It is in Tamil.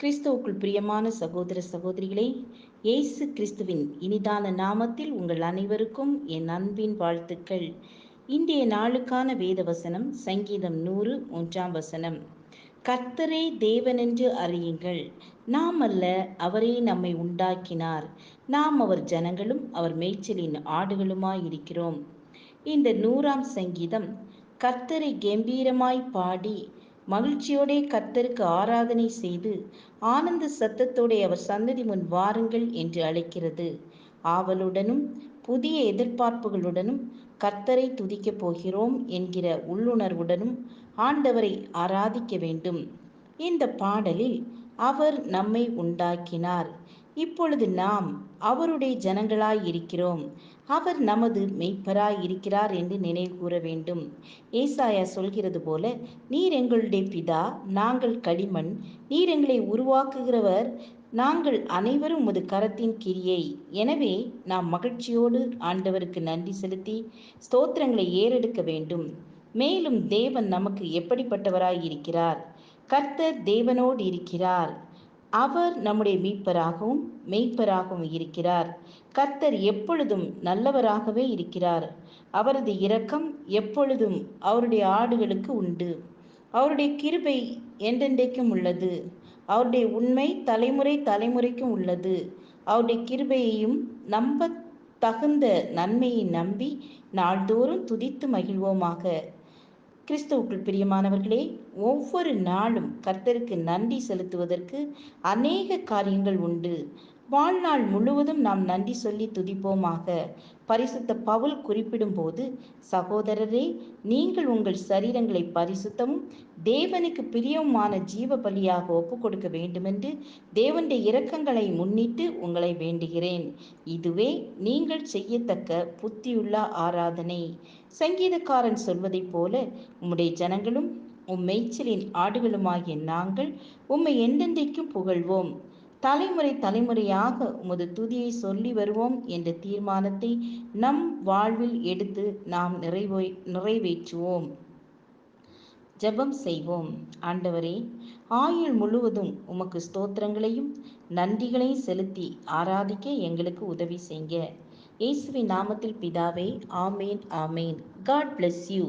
கிறிஸ்துவுக்குள் பிரியமான சகோதர சகோதரிகளே, இயேசு கிறிஸ்துவின் இனிதான நாமத்தில் உங்கள் அனைவருக்கும் என் அன்பின் வாழ்த்துக்கள். இன்றைய நாளுக்கான வேத வசனம் சங்கீதம் 100 கர்த்தரே தேவனென்று அறியுங்கள், நாம் அல்ல, அவரே நம்மை உண்டாக்கினார், நாம் அவர் ஜனங்களும் அவர் மேய்ச்சலின் ஆடுகளுமாயிருக்கிறோம். இந்த 100 கர்த்தரை கம்பீரமாய் பாடி மகிழ்ச்சியோடே கர்த்தருக்கு ஆராதனை செய்து ஆனந்த சத்தத்தோடே அவர் சன்னதி முன் வாருங்கள் என்று அழைக்கிறது. ஆவலுடனும் புதிய எதிர்பார்ப்புகளுடனும் கர்த்தரை துதிக்கப் போகிறோம் என்கிற உள்ளுணர்வுடனும் ஆண்டவரை ஆராதிக்க வேண்டும். இந்த பாடலில் அவர் நம்மை உண்டாக்கினார், இப்பொழுது நாம் அவருடைய ஜனங்களாய் இருக்கிறோம், அவர் நமது மெய்ப்பராய் இருக்கிறார் என்று நினைவு கூற வேண்டும். ஏசாயா சொல்கிறது போல, நீர் எங்களுடைய பிதா, நாங்கள் களிமண், நீர் எங்களை உருவாக்குகிறவர், நாங்கள் அனைவரும் உமது கரத்தின் கிரியை. எனவே நாம் மகிழ்ச்சியோடு ஆண்டவருக்கு நன்றி செலுத்தி ஸ்தோத்திரங்களை ஏறெடுக்க வேண்டும். மேலும் தேவன் நமக்கு எப்படிப்பட்டவராய் இருக்கிறார்? கர்த்தர் தேவனோடு இருக்கிறார். அவர் நம்முடைய மீட்பராகவும் மெய்ப்பராகவும் இருக்கிறார். கர்த்தர் எப்பொழுதும் நல்லவராகவே இருக்கிறார். அவரது இரக்கம் எப்பொழுதும் அவருடைய ஆடுகளுக்கு உண்டு. அவருடைய கிருபை என்றென்றைக்கும் உள்ளது. அவருடைய உண்மை தலைமுறை தலைமுறைக்கும் உள்ளது. அவருடைய கிருபையையும் நம்ப தகுந்த நன்மையை நம்பி நாள்தோறும் துதித்து மகிழ்வோமாக. கிறிஸ்துவுக்குள் பிரியமானவர்களே, ஒவ்வொரு நாளும் கர்த்தருக்கு நன்றி செலுத்துவதற்கு அநேக காரியங்கள் உண்டு. வாழ்நாள் முழுவதும் நாம் நன்றி சொல்லி துதிப்போமாக. பரிசுத்த பவுல் குறிப்பிடும் போது, சகோதரரே, நீங்கள் உங்கள் சரீரங்களை பரிசுத்தமும் தேவனுக்கு பிரியமான ஜீவ பலியாக ஒப்பு கொடுக்க வேண்டுமென்று தேவனுடைய இரக்கங்களை முன்னிட்டு உங்களை வேண்டுகிறேன். இதுவே நீங்கள் செய்யத்தக்க புத்தியுள்ள ஆராதனை. சங்கீதக்காரன் சொல்வதைப் போல, உம்முடைய ஜனங்களும் உம் மேய்ச்சலின் ஆடுகளுமாகிய நாங்கள் உம்மை என்றென்றைக்கும் புகழ்வோம், தலைமுறை தலைமுறையாக உமது துதியை சொல்லி வருவோம் என்ற தீர்மானத்தை நம் வாழ்வில் எடுத்து நாம் நிறைவேற்றுவோம். ஜெபம் செய்வோம். ஆண்டவரே, ஆயுள் முழுவதும் உமக்கு ஸ்தோத்திரங்களையும் நன்றிகளையும் செலுத்தி ஆராதிக்க எங்களுக்கு உதவி செய்ய. இயேசுவின் நாமத்தில் பிதாவே, ஆமேன் ஆமேன். God bless you.